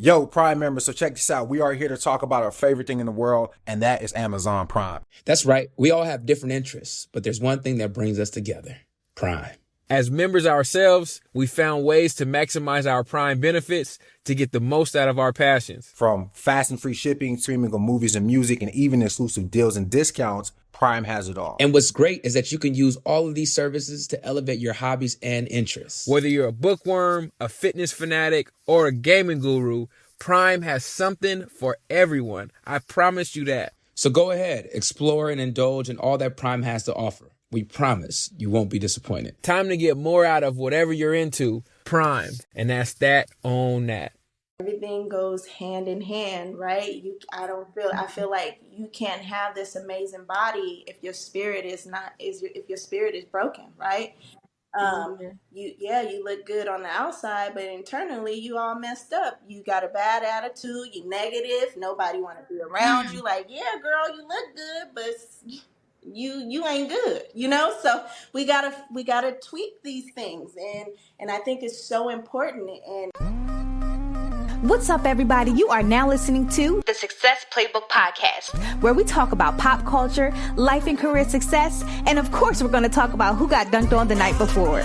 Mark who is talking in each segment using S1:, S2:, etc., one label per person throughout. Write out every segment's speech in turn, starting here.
S1: Yo, Prime members, so check this out. We are here to talk about our favorite thing in the world, and that is Amazon Prime.
S2: That's right. We all have different interests, but there's one thing that brings us together: Prime.
S3: As members ourselves, we found ways to maximize our Prime benefits to get the most out of our passions.
S1: From fast and free shipping, streaming of movies and music, and even exclusive deals and discounts, Prime has it all.
S2: And what's great is that you can use all of these services to elevate your hobbies and interests.
S3: Whether you're a bookworm, a fitness fanatic, or a gaming guru, Prime has something for everyone. I promise you that.
S2: So go ahead, explore and indulge in all that Prime has to offer. We promise you won't be disappointed.
S3: Time to get more out of whatever you're into. Prime. And that's that on that.
S4: Everything goes hand in hand, right? I feel like you can't have this amazing body if your spirit if your spirit is broken, right? You look good on the outside, but internally you all messed up. You got a bad attitude, you negative, nobody want to be around you. Like, yeah, girl, you look good, but you ain't good, so we gotta tweak these things, and I think it's so important. And
S5: what's up, everybody? You are now listening to the Success Playbook Podcast, where we talk about pop culture, life and career success, and of course, we're going to talk about who got dunked on the night before.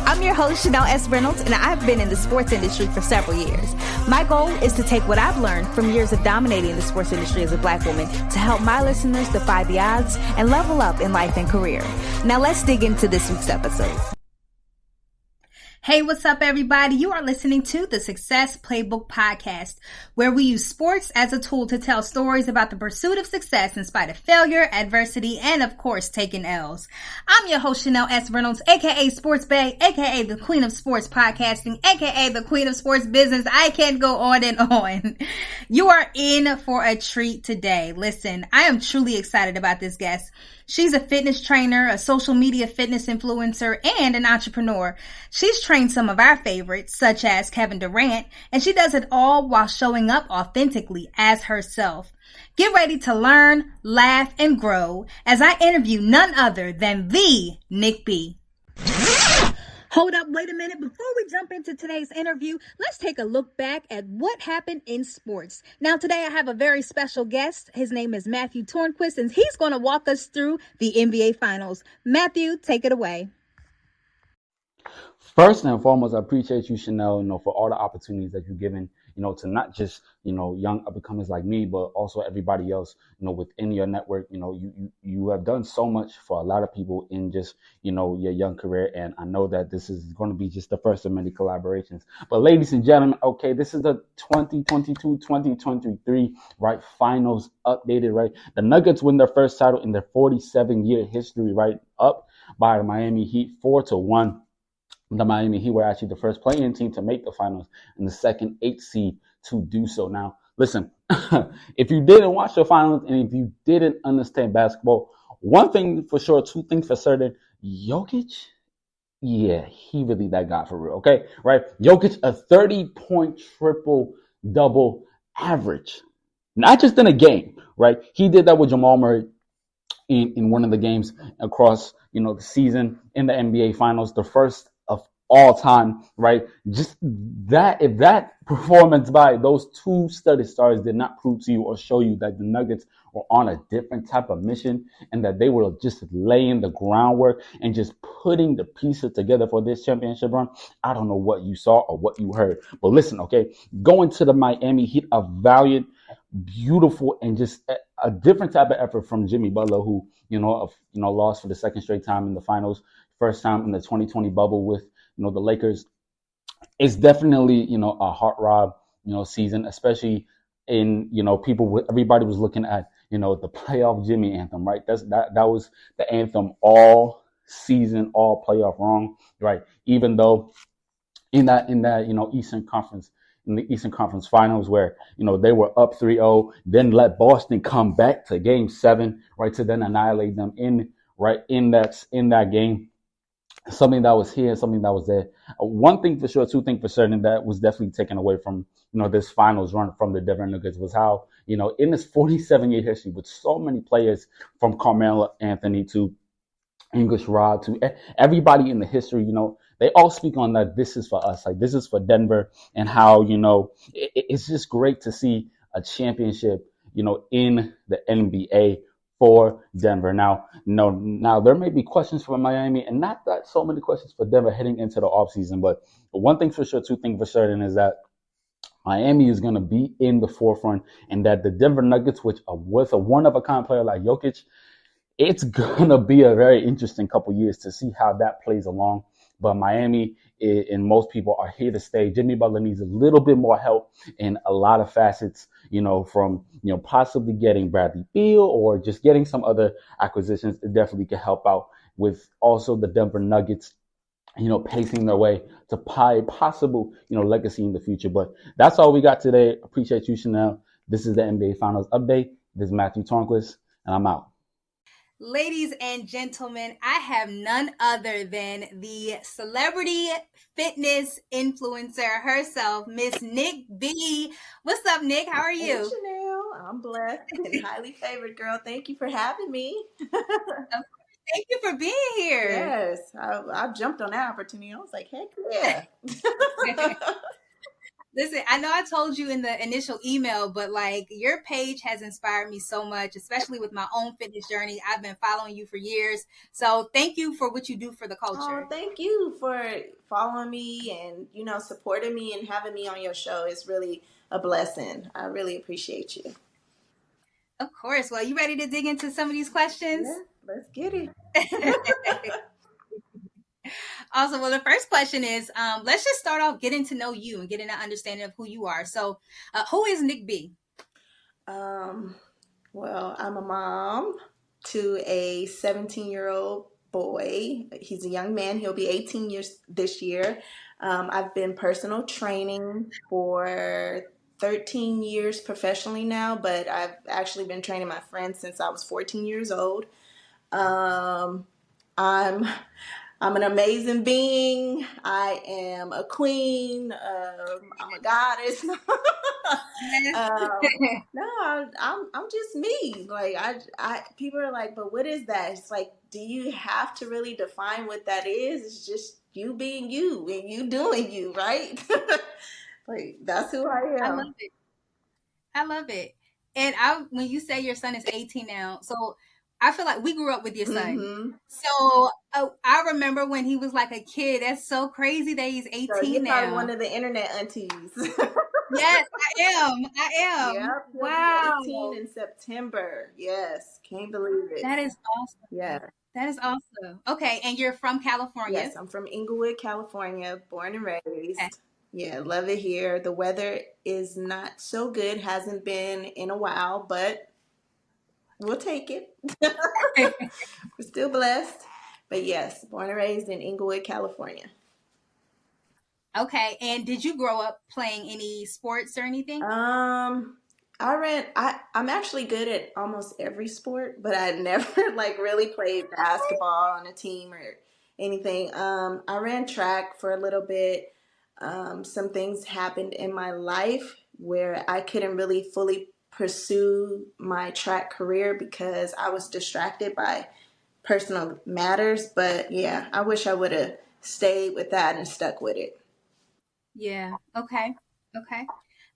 S5: I'm your host, Chanel S. Reynolds, and I've been in the sports industry for several years. My goal is to take what I've learned from years of dominating the sports industry as a Black woman to help my listeners defy the odds and level up in life and career. Now, let's dig into this week's episode. Hey, what's up, everybody? You are listening to the Success Playbook Podcast, where we use sports as a tool to tell stories about the pursuit of success in spite of failure, adversity, and of course, taking L's. I'm your host, Chanel S. Reynolds, aka Sports Bae, aka the Queen of Sports Podcasting, aka the Queen of Sports Business. I can't go on and on. You are in for a treat today. Listen, I am truly excited about this guest. She's a fitness trainer, a social media fitness influencer, and an entrepreneur. She's trained some of our favorites, such as Kevin Durant, and she does it all while showing up authentically as herself. Get ready to learn, laugh, and grow as I interview none other than the Nick B. Hold up, wait a minute. Before we jump into today's interview, let's take a look back at what happened in sports. Now, today I have a very special guest. His name is Matthew Tornquist, and he's going to walk us through the NBA Finals. Matthew, take it away.
S6: First and foremost, I appreciate you, Chanel, for all the opportunities that you've given, to not just, young up-and-comers like me, but also everybody else, within your network. You have done so much for a lot of people in just, your young career. And I know that this is going to be just the first of many collaborations. But ladies and gentlemen, okay, this is the 2022-2023, right, finals updated, right? The Nuggets win their first title in their 47-year history, right, up by the Miami Heat 4-1. The Miami Heat were actually the first play-in team to make the finals and the second 8th seed to do so. Now, listen, if you didn't watch the finals and if you didn't understand basketball, one thing for sure, two things for certain, Jokic, yeah, he really that guy for real, okay? Right? Jokic, a 30-point triple-double average. Not just in a game, right? He did that with Jamal Murray in one of the games across, the season in the NBA Finals, the first of all time, right? Just that, if that performance by those two studded stars did not prove to you or show you that the Nuggets were on a different type of mission and that they were just laying the groundwork and just putting the pieces together for this championship run, I don't know what you saw or what you heard. But listen, okay, going to the Miami Heat, a valiant, beautiful, and just a different type of effort from Jimmy Butler, who, lost for the second straight time in the finals, first time in the 2020 bubble with, the Lakers. It's definitely, a heart rob, season, especially in, everybody was looking at, the playoff Jimmy anthem, right? That was the anthem all season, all playoff wrong, right? Even though in that, Eastern Conference, in the Eastern Conference Finals where, they were up 3-0, then let Boston come back to Game 7, right, to then annihilate them in that game. Something that was here, something that was there. One thing for sure, two things for certain that was definitely taken away from, this finals run from the Denver Nuggets was how, in this 47-year history with so many players from Carmelo Anthony to English Rod to everybody in the history, they all speak on that this is for us, like this is for Denver, and how, it's just great to see a championship, in the NBA for Denver. Now, there may be questions for Miami, and not that so many questions for Denver heading into the offseason, but one thing for sure, two things for certain is that Miami is going to be in the forefront, and that the Denver Nuggets, with a one-of-a-kind player like Jokic, it's going to be a very interesting couple years to see how that plays along. But Miami and most people are here to stay. Jimmy Butler needs a little bit more help in a lot of facets, from, possibly getting Bradley Beal or just getting some other acquisitions. It definitely could help out with also the Denver Nuggets, pacing their way to possible, legacy in the future. But that's all we got today. Appreciate you, Chanel. This is the NBA Finals Update. This is Matthew Tornquist, and I'm out.
S5: Ladies and gentlemen, I have none other than the celebrity fitness influencer herself, Miss Nick B. What's up, Nick? How are you?
S4: Hey, Chanel. I'm blessed and highly favored, girl. Thank you for having me.
S5: Thank you for being here.
S4: Yes, I jumped on that opportunity. I was like, heck yeah.
S5: Listen, I know I told you in the initial email, but like your page has inspired me so much, especially with my own fitness journey. I've been following you for years. So thank you for what you do for the culture.
S4: Oh, thank you for following me and, supporting me and having me on your show. It's really a blessing. I really appreciate you.
S5: Of course. Well, you ready to dig into some of these questions?
S4: Yeah, let's get it.
S5: Awesome. Well, the first question is, let's just start off getting to know you and getting an understanding of who you are. So, who is Nick B?
S4: Well, I'm a mom to a 17-year-old boy. He's a young man. He'll be 18 years this year. I've been personal training for 13 years professionally now, but I've actually been training my friends since I was 14 years old. I'm an amazing being. I am a queen. I'm a goddess. No, I'm just me. Like I people are like, but what is that? It's like, do you have to really define what that is? It's just you being you and you doing you, right? Like that's who I am.
S5: I love it. And when you say your son is 18 now, so I feel like we grew up with your son.
S4: Mm-hmm.
S5: So I remember when he was like a kid. That's so crazy that he's 18
S4: so you're
S5: now.
S4: probably one of the internet aunties.
S5: Yes, I am.
S4: Yep.
S5: Wow.
S4: 18 in September. Yes. Can't believe it.
S5: That is awesome.
S4: Yeah.
S5: That is awesome. Okay. And you're from California?
S4: Yes, I'm from Inglewood, California, born and raised.
S5: Okay.
S4: Yeah, love it here. The weather is not so good. Hasn't been in a while, but we'll take it. We're still blessed. But yes, born and raised in Inglewood, California.
S5: Okay. And did you grow up playing any sports or anything?
S4: I'm actually good at almost every sport, but I never like really played basketball on a team or anything. I ran track for a little bit. Some things happened in my life where I couldn't really fully pursue my track career because I was distracted by personal matters. But yeah, I wish I would have stayed with that and stuck with it.
S5: Yeah. Okay.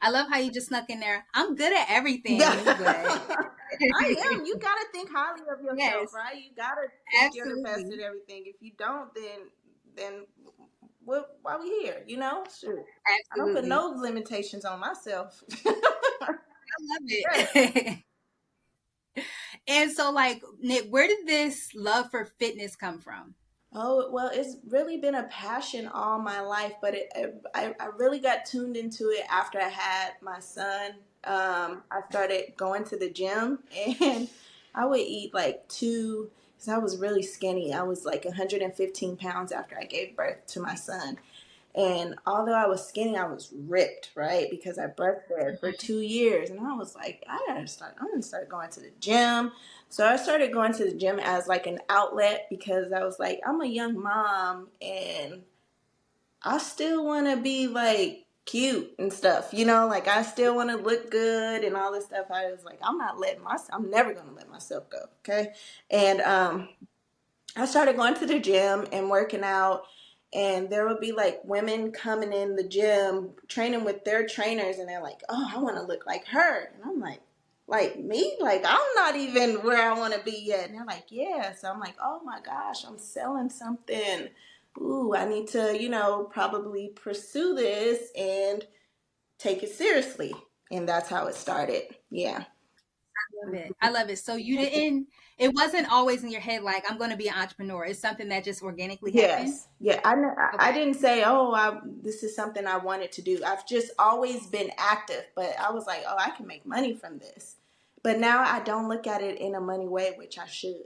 S5: I love how you just snuck in there. I'm good at everything. But
S4: I am. You gotta think highly of yourself,
S5: Yes.
S4: right? You gotta think you're the best
S5: Absolutely.
S4: at everything. If you don't, then why we here? Sure. I don't put
S5: Absolutely.
S4: no limitations on myself.
S5: I love it. And so, like, Nick, where did this love for fitness come from?
S4: Oh, well, it's really been a passion all my life, but I really got tuned into it after I had my son. I started going to the gym, and I would eat like because I was really skinny. I was like 115 pounds after I gave birth to my son. And although I was skinny, I was ripped, right? Because I breastfed for 2 years. And I was like, I'm going to start going to the gym. So I started going to the gym as like an outlet because I was like, I'm a young mom and I still want to be like cute and stuff, like I still want to look good and all this stuff. I was like, I'm never going to let myself go. Okay. And I started going to the gym and working out. And there would be like women coming in the gym training with their trainers, and they're like, oh, I want to look like her. And I'm like me? Like, I'm not even where I want to be yet. And they're like, yeah. So I'm like, oh my gosh, I'm selling something. Ooh, I need to, probably pursue this and take it seriously. And that's how it started. Yeah.
S5: I love it. I love it. So it wasn't always in your head like, I'm going to be an entrepreneur. It's something that just organically happened.
S4: Yes. Yeah. I didn't say, this is something I wanted to do. I've just always been active, but I was like, oh, I can make money from this. But now I don't look at it in a money way, which I should.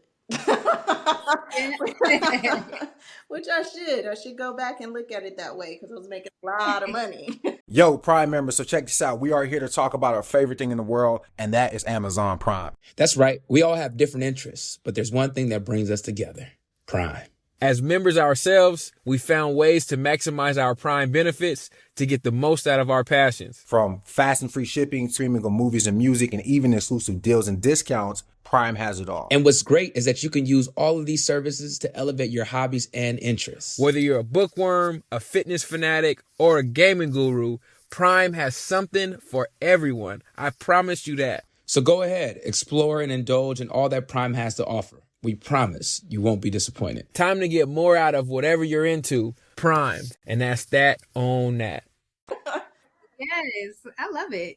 S4: Which I should go back and look at it that way, because I was making a lot of money.
S1: Yo, Prime members, so check this out. We are here to talk about our favorite thing in the world, and that is Amazon Prime.
S2: That's right. We all have different interests, but there's one thing that brings us together: Prime.
S3: As members ourselves, we found ways to maximize our Prime benefits to get the most out of our passions.
S1: From fast and free shipping, streaming of movies and music, and even exclusive deals and discounts, Prime has it all.
S2: And what's great is that you can use all of these services to elevate your hobbies and interests.
S3: Whether you're a bookworm, a fitness fanatic, or a gaming guru, Prime has something for everyone. I promise you that.
S2: So go ahead, explore and indulge in all that Prime has to offer. We promise you won't be disappointed.
S3: Time to get more out of whatever you're into. Prime. And that's that on that.
S5: Yes, I love it.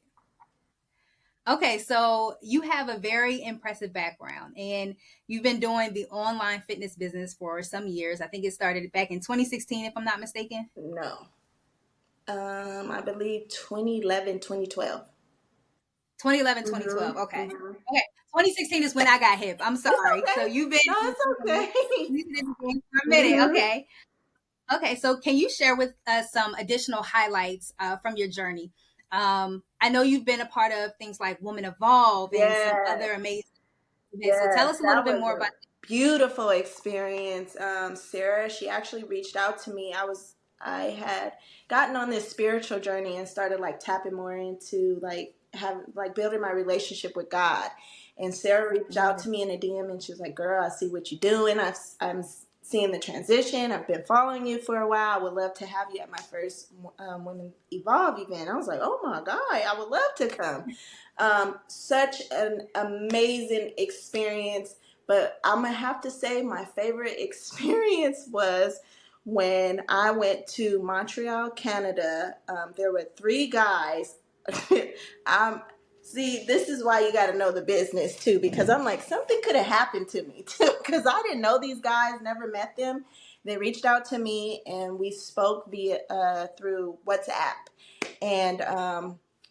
S5: Okay, so you have a very impressive background, and you've been doing the online fitness business for some years. I think it started back in 2016, if I'm not mistaken.
S4: No. I believe 2011, 2012.
S5: 2011, 2012. Okay. Okay. 2016 is when I got hip. I'm sorry. Okay. So you've been
S4: No, it's okay.
S5: For a minute. Okay. Okay. So can you share with us some additional highlights from your journey? I know you've been a part of things like Woman Evolve and some other amazing events. So tell us a little bit more about that.
S4: Beautiful experience. Sarah, she actually reached out to me. I had gotten on this spiritual journey and started like tapping more into building my relationship with God. And Sarah reached out to me in a DM, and she was like, girl, I see what you're doing. I'm seeing the transition. I've been following you for a while. I would love to have you at my first Women Evolve event. I was like, oh my God, I would love to come. Such an amazing experience. But I'm going to have to say my favorite experience was when I went to Montreal, Canada. There were 3 guys. See, this is why you got to know the business too, because I'm like, something could have happened to me too, because I didn't know these guys, never met them. They reached out to me and we spoke through WhatsApp. And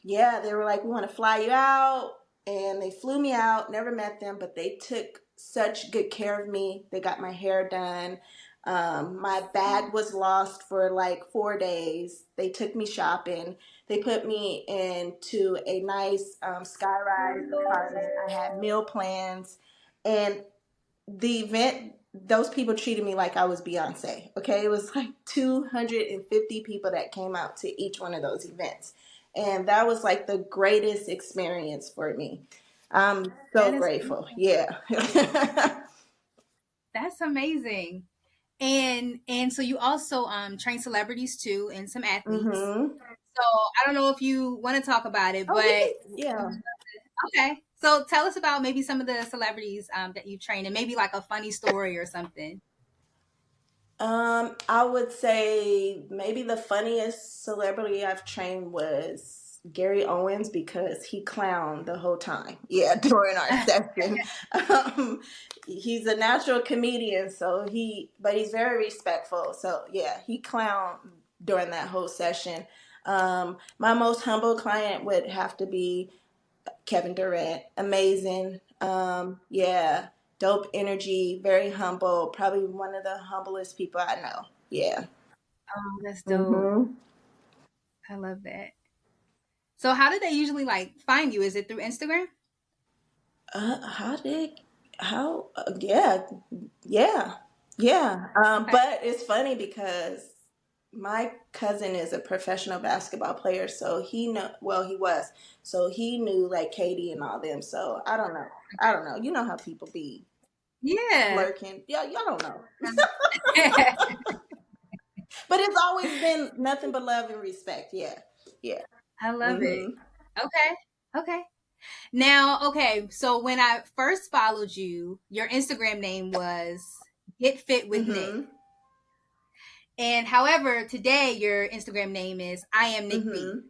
S4: they were like, we want to fly you out. And they flew me out, never met them, but they took such good care of me. They got my hair done. My bag was lost for like 4 days. They took me shopping. They put me into a nice skyrise apartment. I had meal plans. And the event, those people treated me like I was Beyonce. Okay, it was like 250 people that came out to each one of those events. And that was like the greatest experience for me. I'm so grateful. Cool. Yeah.
S5: That's amazing. And so you also train celebrities too and some athletes. Mm-hmm. So I don't know if you want to talk about it, but
S4: yeah.
S5: Okay. So tell us about maybe some of the celebrities that you train, and maybe like a funny story or something.
S4: I would say maybe the funniest celebrity I've trained was Gary Owens, because he clowned the whole time. Yeah, during our session. He's a natural comedian, but he's very respectful. So yeah, he clowned during that whole session. My most humble client would have to be Kevin Durant. Amazing. Dope energy, very humble, probably one of the humblest people I know. Yeah.
S5: Oh, that's dope. Mm-hmm. I love that. So how do they usually find you? Is it through Instagram?
S4: Yeah. But it's funny because my cousin is a professional basketball player, so he was. So he knew Katie and all them. So I don't know. You know how people be.
S5: Yeah.
S4: Lurking. Yeah, y'all don't know. But it's always been nothing but love and respect. Yeah. Yeah.
S5: I love it.
S4: Mhm.
S5: Okay. Now, okay, so when I first followed you, your Instagram name was Get Fit with Nick.
S4: Mhm.
S5: And however, today your Instagram name is I Am Nick B.
S4: Mhm.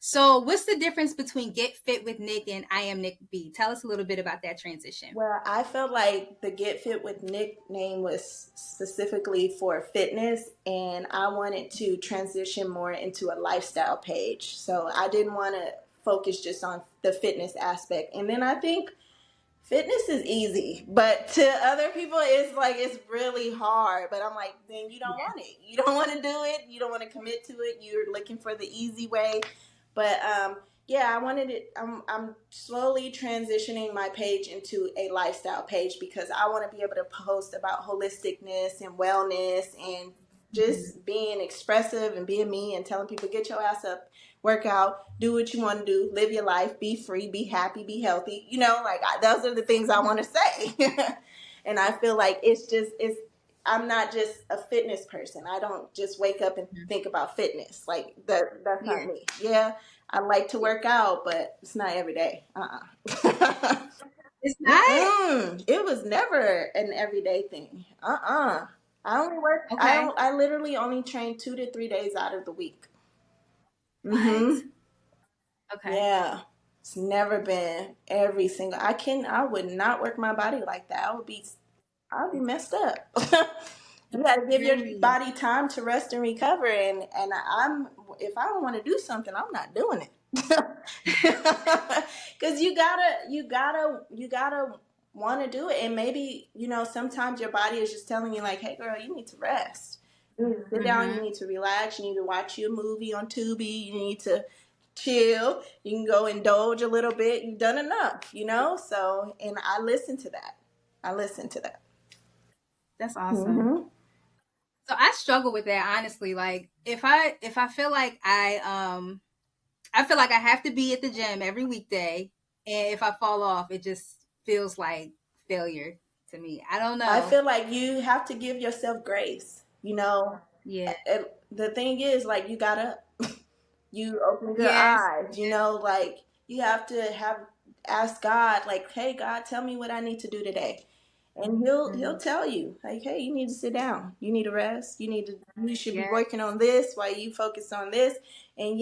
S5: So what's the difference between Get Fit with Nick and I Am Nick B? Tell us a little bit about that transition.
S4: Well, I felt like the Get Fit with Nick name was specifically for fitness, and I wanted to transition more into a lifestyle page. So I didn't want to focus just on the fitness aspect. And then I think fitness is easy, but to other people, it's really hard. But I'm like, then you don't want it. You don't want to do it. You don't want to commit to it. You're looking for the easy way. But yeah, I wanted it. I'm slowly transitioning my page into a lifestyle page because I want to be able to post about holisticness and wellness and just being expressive and being me and telling people, get your ass up, work out, do what you want to do, live your life, be free, be happy, be healthy. Those are the things I want to say. And I feel like I'm not just a fitness person. I don't just wake up and think about fitness. Like that's not me. Yeah, I like to work out, but it's not every day.
S5: It's not?
S4: It was never an everyday thing. I only work.
S5: Okay.
S4: I literally only train 2 to 3 days out of the week.
S5: What? Okay.
S4: Yeah. It's never been every single. I would not work my body like that. I'd be messed up. You got to give your
S5: Really?
S4: body time to rest and recover. And if I don't want to do something, I'm not doing it. Because you gotta want to do it. And maybe, sometimes your body is just telling you like, hey girl, you need to rest. You need to sit down, you need to relax, you need to watch your movie on Tubi, you need to chill, you can go indulge a little bit, you've done enough, So, and I listen to that.
S5: That's awesome. So I struggle with that, honestly. Like if I feel like I feel like I have to be at the gym every weekday, and if I fall off, it just feels like failure to me. I don't know.
S4: I feel like you have to give yourself grace,
S5: Yeah.
S4: The thing is, like, you gotta you open your eyes, like you have to ask God, like, hey God, tell me what I need to do today. And he'll tell you, like, hey, you need to sit down. You need to rest. You should be working on this while you focus on this. And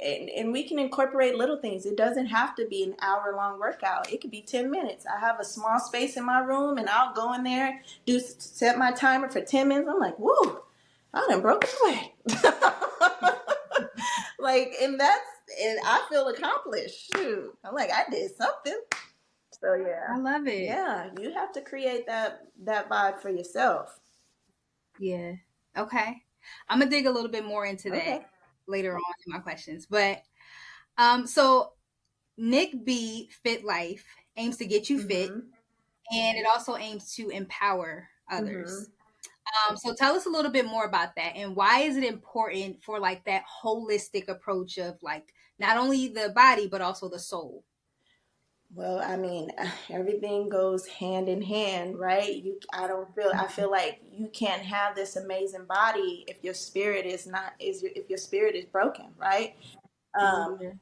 S4: and we can incorporate little things. It doesn't have to be an hour-long workout. It could be 10 minutes. I have a small space in my room, and I'll go in there, set my timer for 10 minutes. I'm like, woo, I done broke a sweat. and I feel accomplished. Shoot. I'm like, I did something. So yeah,
S5: I love it.
S4: Yeah, you have to create that vibe for yourself.
S5: Yeah. Okay. I'm gonna dig a little bit more into that later on in my questions. But so Nick B Fit Life aims to get you fit, and it also aims to empower others. So tell us a little bit more about that, and why is it important for like that holistic approach of like not only the body but also the soul?
S4: Well, I mean, everything goes hand in hand, right? I feel like you can't have this amazing body if your spirit if your spirit is broken, right?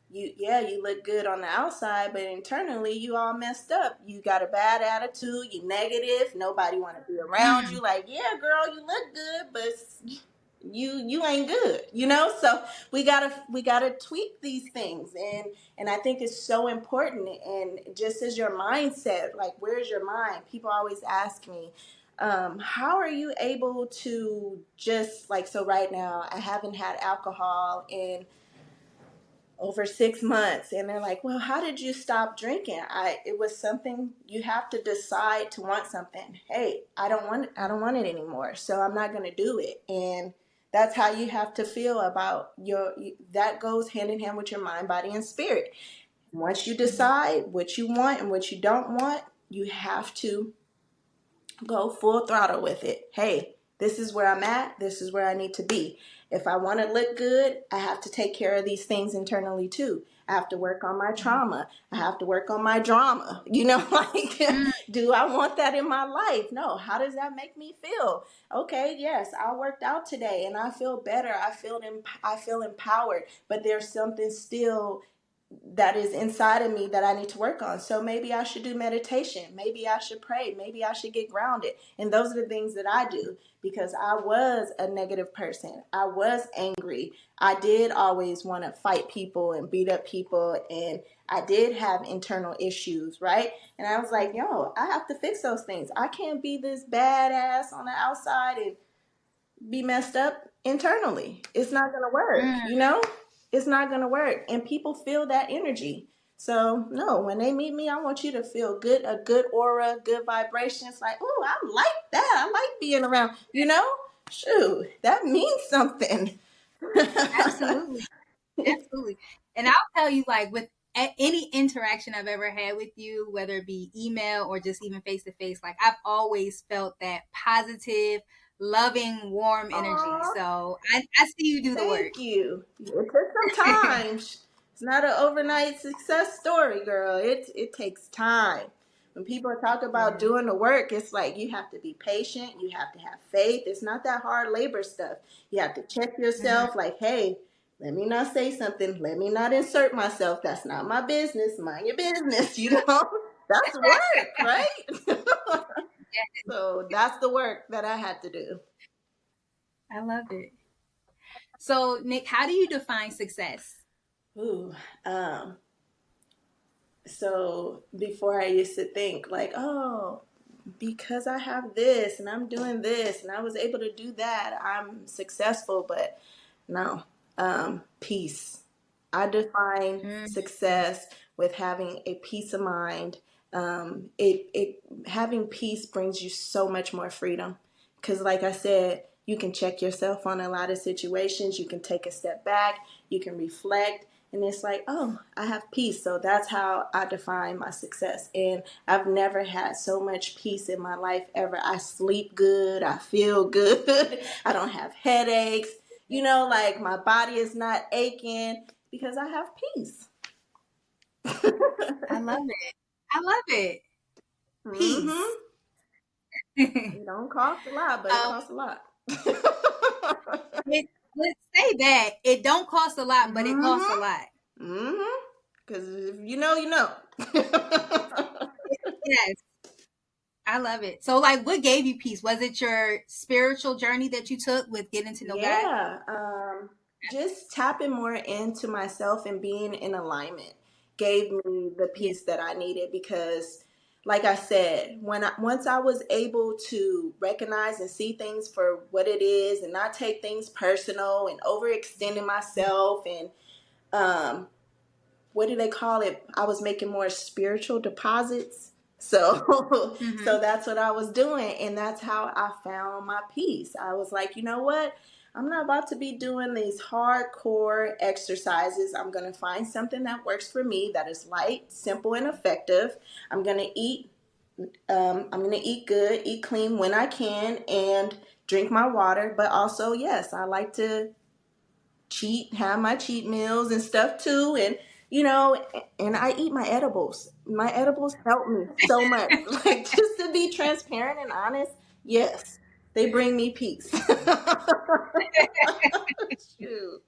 S4: You look good on the outside, but internally you all messed up. You got a bad attitude, you negative, nobody want to be around you. Like, yeah, girl, you look good, but you ain't good, So we gotta tweak these things, and I think it's so important. And just as your mindset, like, where's your mind? People always ask me, how are you able to just like, so right now I haven't had alcohol in over 6 months, and they're like, well, how did you stop drinking? It was something. You have to decide to want something. Hey, I don't want it anymore, so I'm not going to do it. And that's how you have to feel about that goes hand in hand with your mind, body, and spirit. Once you decide what you want and what you don't want, you have to go full throttle with it. Hey, this is where I'm at. This is where I need to be. If I want to look good, I have to take care of these things internally too. I have to work on my trauma. I have to work on my drama. Like, do I want that in my life? No. How does that make me feel? Okay, yes, I worked out today and I feel better. I feel empowered, but there's something still that is inside of me that I need to work on. So maybe I should do meditation. Maybe I should pray. Maybe I should get grounded. And those are the things that I do because I was a negative person. I was angry. I did always want to fight people and beat up people. And I did have internal issues, right? And I was like, yo, I have to fix those things. I can't be this badass on the outside and be messed up internally. It's not going to work, It's not going to work. And people feel that energy. So, no, when they meet me, I want you to feel good, a good aura, good vibrations. Like, oh, I like that. I like being around, Shoot, that means something.
S5: Absolutely. Absolutely. And I'll tell you, like, with any interaction I've ever had with you, whether it be email or just even face to face, like, I've always felt that positive, loving, warm energy.
S4: Aww.
S5: So I see you do the work.
S4: Thank you. It took some time. It's not an overnight success story, girl. It takes time. When people talk about doing the work, it's like you have to be patient. You have to have faith. It's not that hard labor stuff. You have to check yourself like, hey, let me not say something. Let me not insert myself. That's not my business. Mind your business, That's work, right? So that's the work that I had to do.
S5: I love it. So, Nick, how do you define success?
S4: Ooh, so before I used to think like, oh, because I have this and I'm doing this and I was able to do that, I'm successful. But no, peace. I define success with having a peace of mind. Having peace brings you so much more freedom. Because like I said, you can check yourself on a lot of situations. You can take a step back. You can reflect. And it's like, oh, I have peace. So that's how I define my success. And I've never had so much peace in my life ever. I sleep good. I feel good. I don't have headaches. Like my body is not aching because I have peace.
S5: I love it. I love it. Peace.
S4: It don't cost a lot, but it costs a lot.
S5: Let's say that it don't cost a lot, but it costs a lot.
S4: Because if you know, you know.
S5: Yes. I love it. So, like, what gave you peace? Was it your spiritual journey that you took with getting to know God?
S4: Yeah. Just tapping more into myself and being in alignment gave me the peace that I needed because, like I said, once I was able to recognize and see things for what it is and not take things personal and overextending myself and what do they call it? I was making more spiritual deposits. So so that's what I was doing, and that's how I found my peace. I was like, you know what? I'm not about to be doing these hardcore exercises. I'm going to find something that works for me that is light, simple, and effective. I'm going to eat good, eat clean when I can, and drink my water. But also, yes, I like to have my cheat meals and stuff too. And, and I eat my edibles. My edibles help me so much. Like, just to be transparent and honest, yes, they bring me peace. Shoot.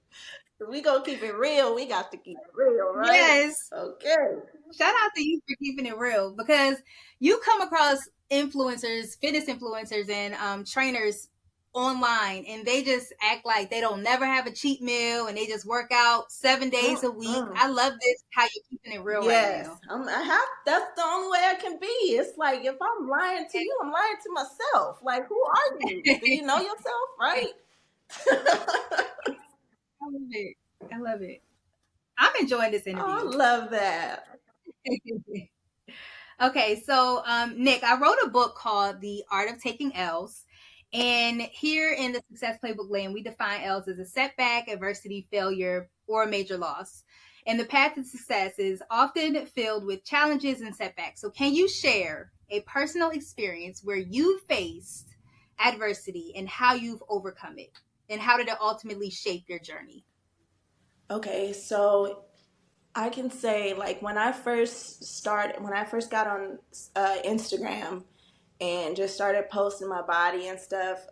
S4: If we gonna keep it real, we got to keep it real, right?
S5: Yes.
S4: Okay.
S5: Shout out to you for keeping it real because you come across influencers, fitness influencers, and trainers online, and they just act like they don't never have a cheat meal and they just work out 7 days a week. I love this, how you're keeping it real right now.
S4: That's the only way I can be. It's like if I'm lying to you, I'm lying to myself. Like, who are you? Do you know yourself, right?
S5: I love it. I'm enjoying this interview.
S4: Oh, I love that.
S5: Okay, so Nick, I wrote a book called The Art of Taking L's. And here in the Success Playbook Land, we define L's as a setback, adversity, failure, or a major loss. And the path to success is often filled with challenges and setbacks. So can you share a personal experience where you faced adversity and how you've overcome it? and how did it ultimately shape your journey?
S4: Okay, so I can say, like, when I first got on Instagram and just started posting my body and stuff,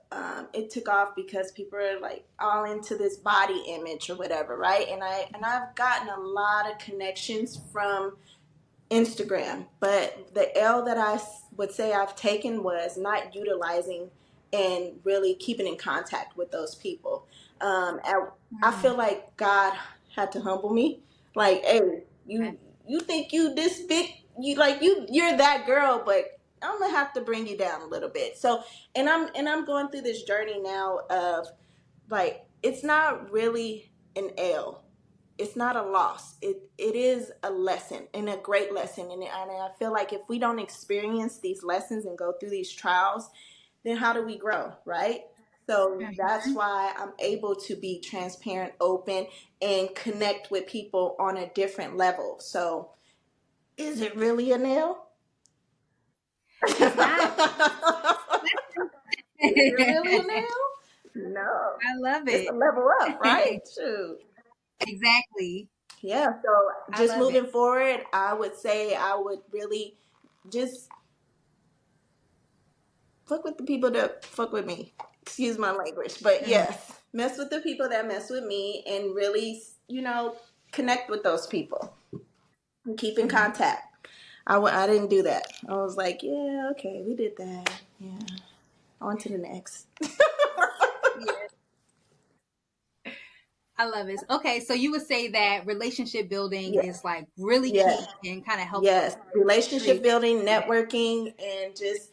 S4: it took off because people are like all into this body image or whatever, right? And I've gotten a lot of connections from Instagram, but the L that I would say I've taken was not utilizing and really keeping in contact with those people. I feel like God had to humble me. Like, hey, you think you this big, you're that girl, but I'm gonna have to bring you down a little bit. So, and I'm going through this journey now of, like, it's not really an L. It's not a loss. It is a lesson, and a great lesson. And I feel like if we don't experience these lessons and go through these trials, then how do we grow, right? So that's why I'm able to be transparent, open, and connect with people on a different level. So is it really a nail?
S5: It's not.
S4: Is it really a nail? No.
S5: I love
S4: It's
S5: it.
S4: a level up, right? Shoot.
S5: Exactly.
S4: Yeah, so
S5: I
S4: just
S5: love
S4: moving
S5: it.
S4: forward, I would say I would really just fuck with the people that fuck with me. Excuse my language, but yes, mess with the people that mess with me, and really, connect with those people and keep in contact. I didn't do that. I was like, yeah, okay, we did that. Yeah, on to the next.
S5: I love it. Okay, so you would say that relationship building
S4: Yeah.
S5: is like really
S4: Yeah.
S5: key and kind of helps.
S4: Yes, relationship
S5: create-
S4: building, networking, and just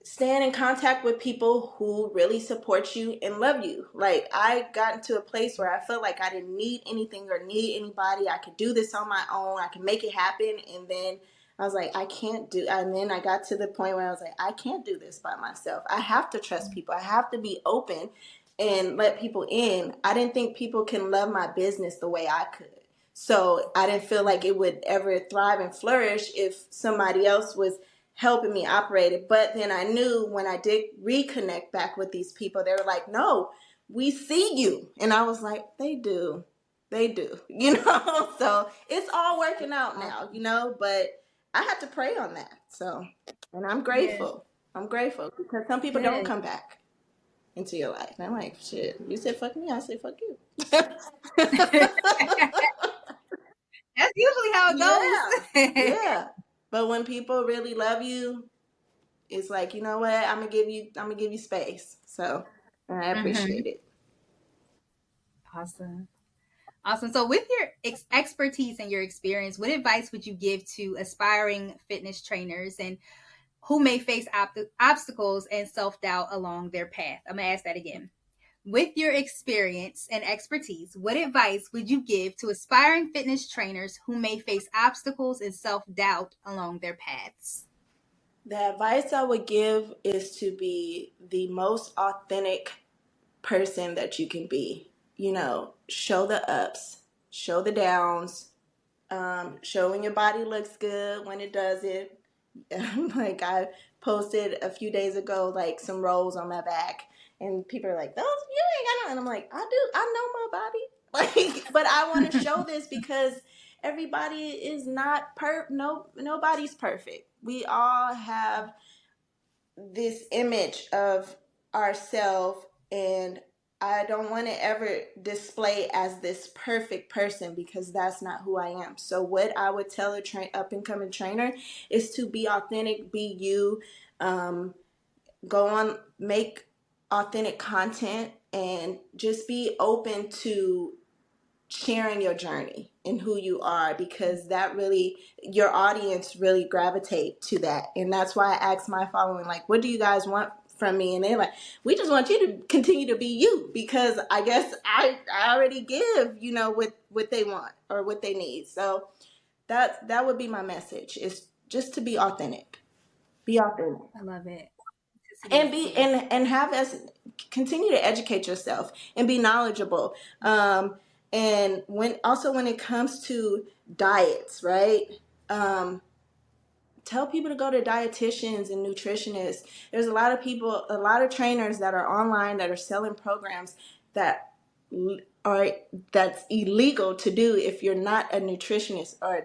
S4: staying in contact with people who really support you and love you. Like, I got into a place where I felt like I didn't need anything or need anybody. I could do this on my own. I could make it happen. And then I was like, I can't do. And then I got to the point where I was like, I can't do this by myself. I have to trust people. I have to be open and let people in. I didn't think people can love my business the way I could. So I didn't feel like it would ever thrive and flourish if somebody else was helping me operate it. But then I knew when I did reconnect back with these people, they were like, no, we see you. And I was like, they do. So it's all working out now, but I had to pray on that. So, and I'm grateful. I'm grateful because some people don't come back into your life. And I'm like, shit, you said fuck me, I say fuck you.
S5: That's usually how it goes.
S4: Yeah. But when people really love you, it's like, you know what? I'm gonna give you space. So, and I appreciate it.
S5: Awesome. So with your expertise and your experience, what advice would you give to aspiring fitness trainers and who may face obstacles and self-doubt along their path? I'm going to ask that again. With your experience and expertise, what advice would you give to aspiring fitness trainers who may face obstacles and self-doubt along their paths?
S4: The advice I would give is to be the most authentic person that you can be. Show the ups, show the downs, show when your body looks good, when it doesn't. Like, I posted a few days ago, like, some rolls on my back. And people are like, those, you ain't got no. And I'm like, I do. I know my body. Like, but I want to show this because everybody is not nobody's perfect. We all have this image of ourselves, and I don't want to ever display as this perfect person because that's not who I am. So what I would tell a up and coming trainer is to be authentic, be you, go on, make authentic content, and just be open to sharing your journey and who you are, because that really, your audience really gravitate to that. And that's why I ask my following, like, what do you guys want from me? And they're like, we just want you to continue to be you, because I guess I already give, what they want or what they need. So that would be my message, is just to be authentic. Be authentic.
S5: I love it.
S4: And be and have us continue to educate yourself and be knowledgeable. And when it comes to diets, right? tell people to go to dietitians and nutritionists. There's a lot of people, a lot of trainers that are online that are selling programs that are that's illegal to do if you're not a nutritionist or a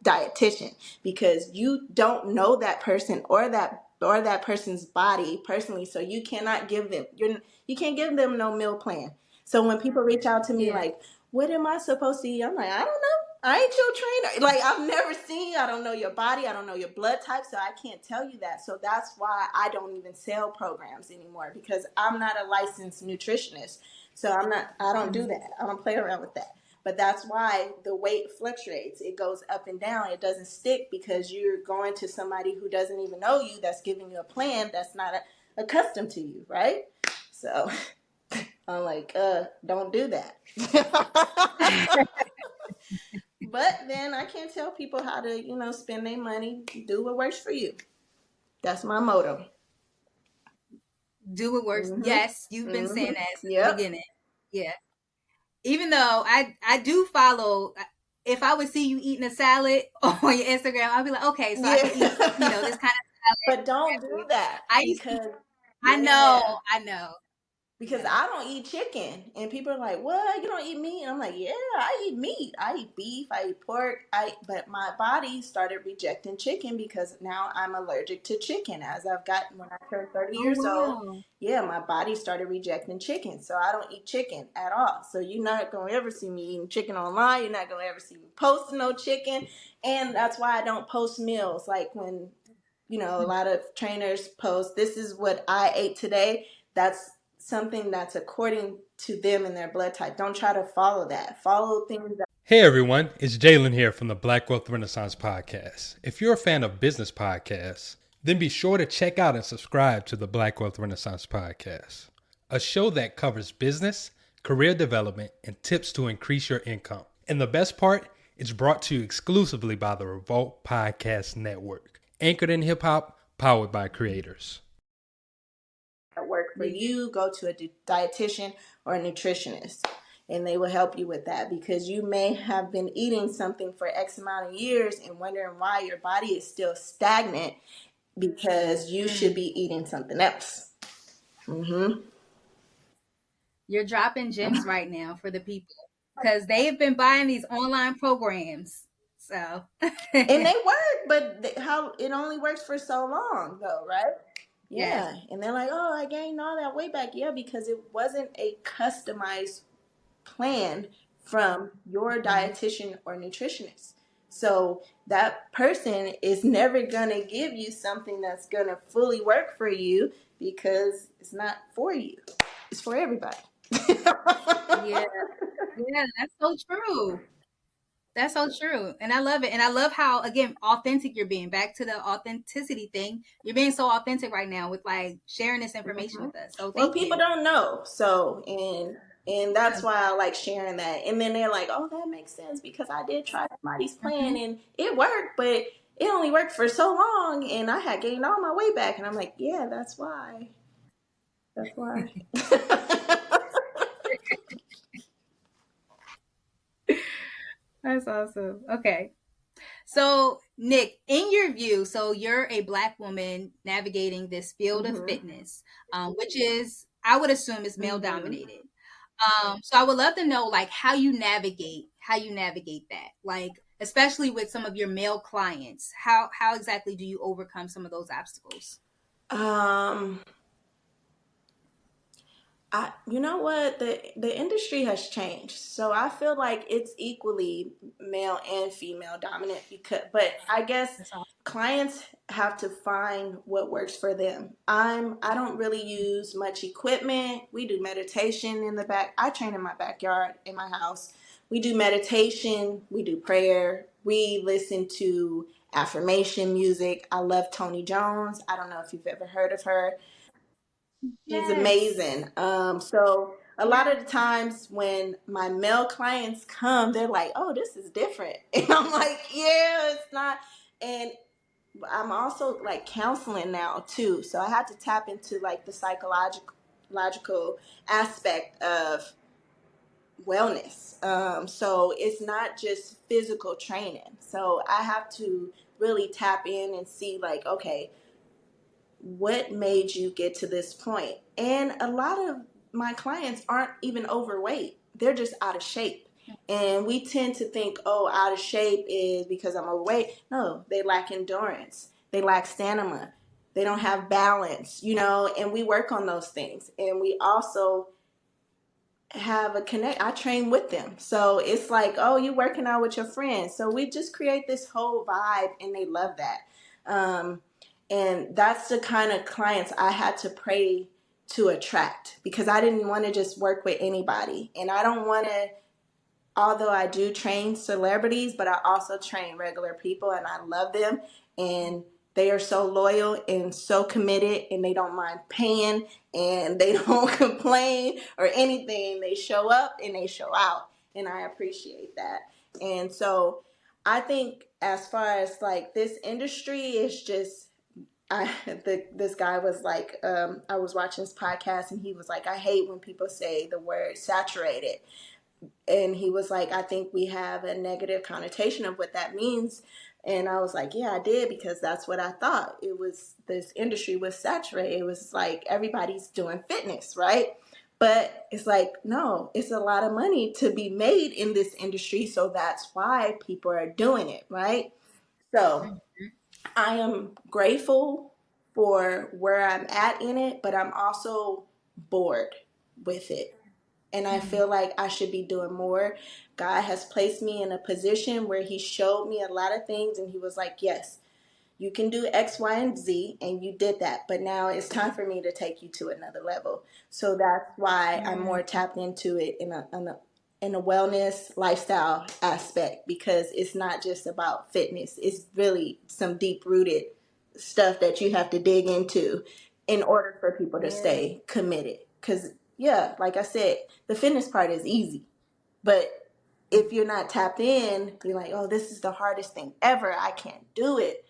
S4: dietitian, because you don't know that person or that person's body personally, so you cannot give them you can't give them no meal plan. So when people reach out to me
S5: Yeah.
S4: like, what am I supposed to eat? I'm like, I don't know. I ain't your trainer. Like, I've never seen you. I don't know your body. I don't know your blood type. So I can't tell you that. So that's why I don't even sell programs anymore, because I'm not a licensed nutritionist. So I don't do that. I don't play around with that. But that's why the weight fluctuates. It goes up and down. It doesn't stick because you're going to somebody who doesn't even know you, that's giving you a plan that's not accustomed to you, right? So I'm like, don't do that. But then I can't tell people how to, spend their money. Do what works for you. That's my motto.
S5: Do what works.
S4: Mhm.
S5: Yes, you've been saying
S4: Mhm.
S5: that since
S4: Yep.
S5: the beginning. Yeah. Even though I do follow, if I would see you eating a salad on your Instagram, I'd be like, okay, so I can eat, this kind of
S4: But don't do that because
S5: I know.
S4: Because I don't eat chicken, and people are like, "What? You don't eat meat?" And I'm like, "Yeah, I eat meat. I eat beef. I eat pork. But my body started rejecting chicken because now I'm allergic to chicken. As I've gotten when I turned 30 years old, yeah, my body started rejecting chicken, so I don't eat chicken at all. So you're not gonna ever see me eating chicken online. You're not gonna ever see me posting no chicken, and that's why I don't post meals. Like when a lot of trainers post, "This is what I ate today." That's something that's according to them and their blood type. Don't try to follow that. Follow things that.
S7: Hey everyone, it's Jalen here from the Black Wealth Renaissance Podcast. If you're a fan of business podcasts, then be sure to check out and subscribe to the Black Wealth Renaissance Podcast, a show that covers business, career development, and tips to increase your income. And the best part, it's brought to you exclusively by the Revolt Podcast Network, anchored in hip hop, powered by creators.
S4: Work for you, go to a dietitian or a nutritionist, and they will help you with that, because you may have been eating something for X amount of years and wondering why your body is still stagnant, because you should be eating something else.
S5: You're dropping gems right now for the people, because they've been buying these online programs. So
S4: and they work, but how it only works for so long though, right? Yeah. And they're like, "Oh, I gained all that weight back." Yeah, because it wasn't a customized plan from your dietitian or nutritionist. So that person is never going to give you something that's going to fully work for you, because it's not for you. It's for everybody.
S5: Yeah, that's so true. That's so true. And I love it. And I love how, again, authentic you're being. Back to the authenticity thing. You're being so authentic right now with like sharing this information with us. So
S4: well, people don't know. So, and that's why I like sharing that. And then they're like, "Oh, that makes sense, because I did try somebody's plan and it worked, but it only worked for so long and I had gained all my weight back." And I'm like, "Yeah, that's why. That's why."
S5: That's awesome. Okay. So, Nick, in your view, so you're a Black woman navigating this field of fitness, which is, I would assume, is male dominated. So I would love to know, like, how you navigate that, like, especially with some of your male clients. How exactly do you overcome some of those obstacles?
S4: You know what? The industry has changed. So I feel like it's equally male and female dominant, but I guess clients have to find what works for them. I don't really use much equipment. We do meditation in the back. I train in my backyard in my house. We do meditation, we do prayer, we listen to affirmation music. I love Toni Jones. I don't know if you've ever heard of her. She's amazing. So a lot of the times when my male clients come, they're like, "Oh, this is different." And I'm like, "Yeah, it's not." And I'm also like counseling now too. So I had to tap into like the psychological aspect of wellness. So it's not just physical training. So I have to really tap in and see, like, okay, what made you get to this point? And a lot of my clients aren't even overweight, they're just out of shape. And we tend to think, oh, out of shape is because I'm overweight. No, they lack endurance, they lack stamina, they don't have balance, and we work on those things. And we also have a connect. I train with them. So it's like, oh, you working out with your friends. So we just create this whole vibe, and they love that. And that's the kind of clients I had to pray to attract, because I didn't want to just work with anybody. And I don't want to, although I do train celebrities, but I also train regular people, and I love them. And they are so loyal and so committed, and they don't mind paying, and they don't complain or anything. They show up and they show out, and I appreciate that. And so I think as far as like this industry is just, this guy was like, I was watching his podcast, and he was like, I hate when people say the word saturated. And he was like, I think we have a negative connotation of what that means. And I was like, yeah, I did, because that's what I thought. It was, this industry was saturated. It was like everybody's doing fitness, right? But it's like, no, it's a lot of money to be made in this industry. So that's why people are doing it, right? So I am grateful for where I'm at in it, but I'm also bored with it. And I feel like I should be doing more. God has placed me in a position where he showed me a lot of things, and he was like, yes, you can do X, Y, and Z, and you did that. But now it's time for me to take you to another level. So that's why I'm more tapped into it in a wellness lifestyle aspect, because it's not just about fitness. It's really some deep-rooted stuff that you have to dig into in order for people to stay committed. Because yeah, like I said, the fitness part is easy. But if you're not tapped in, you're like, oh, this is the hardest thing ever. I can't do it.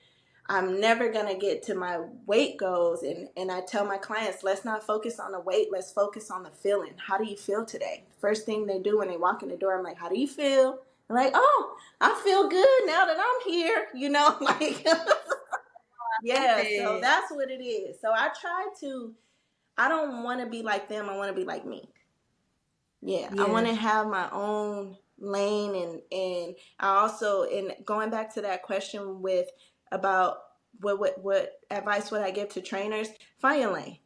S4: I'm never going to get to my weight goals. And I tell my clients, let's not focus on the weight. Let's focus on the feeling. How do you feel today? First thing they do when they walk in the door, I'm like, how do you feel? I'm like, oh, I feel good now that I'm here. Like, yeah, so that's what it is. So I don't want to be like them. I want to be like me. Yeah. I want to have my own lane. And I also, and going back to that question about what advice would I give to trainers? Find your lane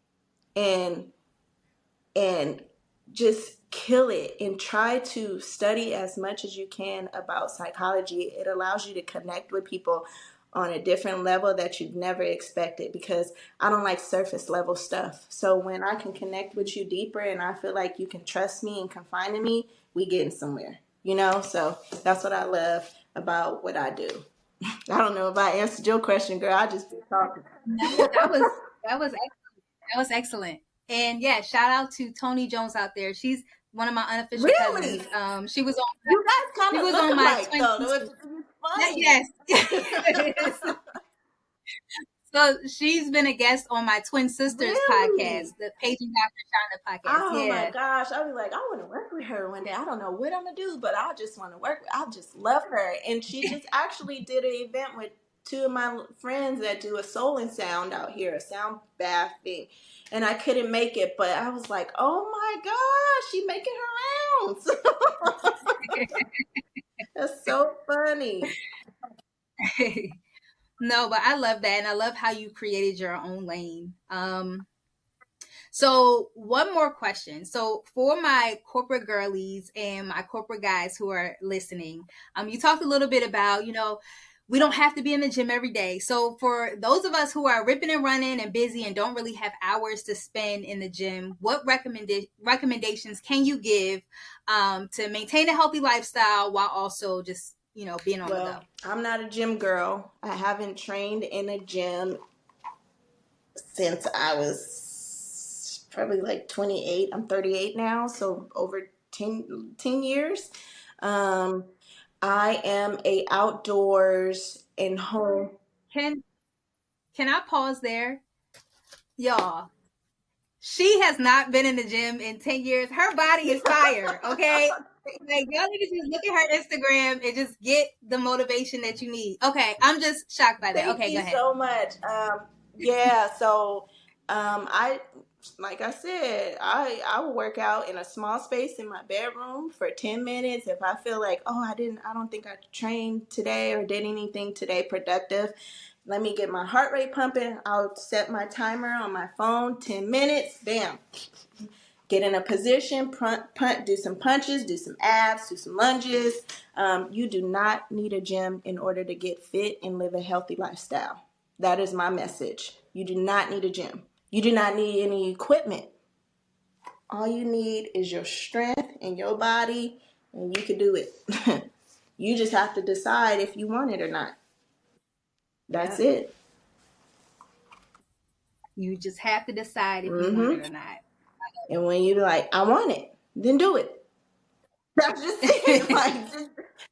S4: and just kill it, and try to study as much as you can about psychology. It allows you to connect with people on a different level that you've never expected, because I don't like surface level stuff. So when I can connect with you deeper, and I feel like you can trust me and confide in me, we getting somewhere, So that's what I love about what I do. I don't know if I answered your question, girl. I just been talking.
S5: No, that was excellent. And yeah, shout out to Tony Jones out there. She's one of my unofficial cousins. She was on.
S4: You guys kind of look alike, though.
S5: Yes. So she's been a guest on my twin sisters podcast, the Paging Dr. Shonda podcast.
S4: Oh my gosh. I'll be like, I want to work with her one day. I don't know what I'm going to do, but I just want to work. I just love her. And she just actually did an event with two of my friends that do a soul and sound out here, a sound bath thing. And I couldn't make it, but I was like, oh my gosh, she's making her rounds. That's so funny.
S5: No, but I love that. And I love how you created your own lane. So one more question. So for my corporate girlies and my corporate guys who are listening, you talked a little bit about, we don't have to be in the gym every day. So for those of us who are ripping and running and busy and don't really have hours to spend in the gym, what recommendations can you give to maintain a healthy lifestyle while also just, being on the go?
S4: I'm not a gym girl. I haven't trained in a gym since I was probably like 28. I'm 38 now, so over 10 years. I am a outdoors and home.
S5: Can I pause there? Y'all, she has not been in the gym in 10 years. Her body is fire, okay? Like, y'all need to just look at her Instagram and just get the motivation that you need. Okay, I'm just shocked by that.
S4: Thank
S5: Okay,
S4: you
S5: go ahead.
S4: so much. Yeah, so I like I said, I will work out in a small space in my bedroom for 10 minutes. If I feel like, oh, I don't think I trained today or did anything today productive, let me get my heart rate pumping. I'll set my timer on my phone, 10 minutes, bam. Get in a position, punt, do some punches, do some abs, do some lunges. You do not need a gym in order to get fit and live a healthy lifestyle. That is my message. You do not need a gym. You do not need any equipment. All you need is your strength and your body, and you can do it. You just have to decide if you want it or not. That's it.
S5: You just have to decide if you want it or not.
S4: And when you're like, I want it, then do it. That's just it. Like,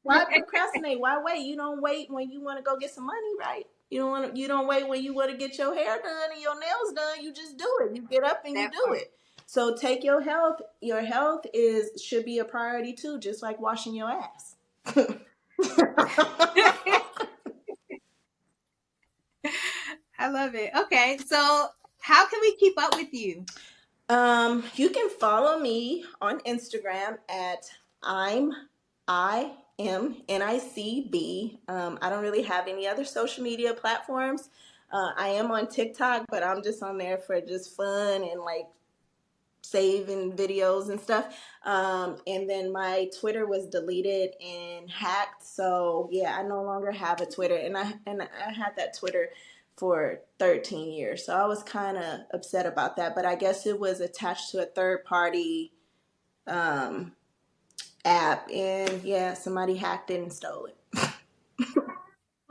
S4: why procrastinate? Why wait? You don't wait when you want to go get some money, right? You don't wait when you want to get your hair done and your nails done. You just do it. You get up and you do it. So take your health. Your health should be a priority too, just like washing your ass.
S5: I love it. Okay, so how can we keep up with you?
S4: You can follow me on Instagram at I am NICB. I don't really have any other social media platforms. I am on TikTok, but I'm just on there for just fun and like saving videos and stuff. And then my Twitter was deleted and hacked. So yeah, I no longer have a Twitter, and I had that Twitter for 13 years. So I was kind of upset about that, but I guess it was attached to a third party app, and yeah, somebody hacked it and stole it. So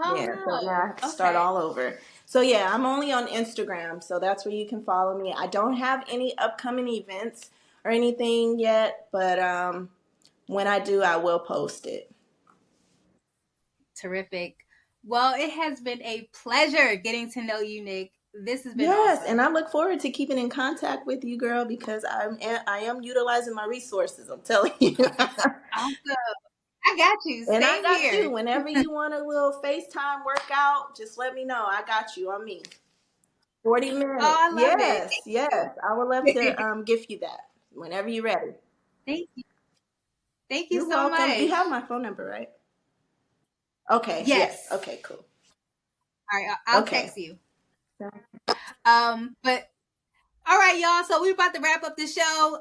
S4: now I have to start all over. So yeah, I'm only on Instagram, so that's where you can follow me. I don't have any upcoming events or anything yet, but when I do, I will post it.
S5: Terrific. Well, it has been a pleasure getting to know you, Nick. This has been
S4: awesome.
S5: awesome.
S4: And I look forward to keeping in contact with you, girl, because I am utilizing my resources. I'm telling you.
S5: Awesome. I got you.
S4: And
S5: Same
S4: I got
S5: here.
S4: you. Whenever you want a little FaceTime workout, just let me know. I got you on me. 40 minutes.
S5: Oh, I love
S4: it. Yes. I would love to gift you that whenever you're ready.
S5: Thank you. Thank you
S4: You're
S5: so
S4: welcome.
S5: much.
S4: You have my phone number, right? Okay.
S5: Yes.
S4: Okay, cool.
S5: All right, I'll text you. But all right, y'all. So we're about to wrap up the show.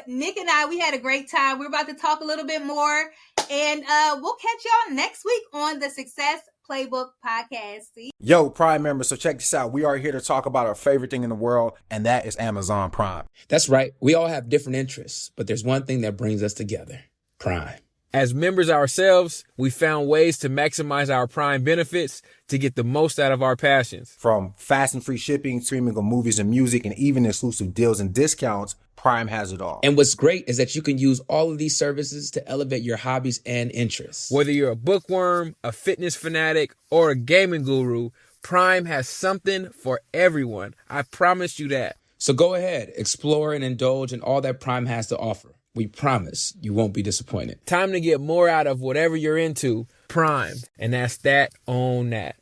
S5: Nick and I, we had a great time. We're about to talk a little bit more, and we'll catch y'all next week on the Success Playbook Podcast. See?
S1: Yo, Prime members, so check this out. We are here to talk about our favorite thing in the world, and that is Amazon Prime.
S2: That's right. We all have different interests, but there's one thing that brings us together: Prime.
S3: As members ourselves, we found ways to maximize our Prime benefits to get the most out of our passions.
S1: From fast and free shipping, streaming of movies and music, and even exclusive deals and discounts, Prime has it all.
S2: And what's great is that you can use all of these services to elevate your hobbies and interests.
S3: Whether you're a bookworm, a fitness fanatic, or a gaming guru, Prime has something for everyone. I promise you that.
S2: So go ahead, explore and indulge in all that Prime has to offer. We promise you won't be disappointed.
S3: Time to get more out of whatever you're into. Prime. And that's that on that.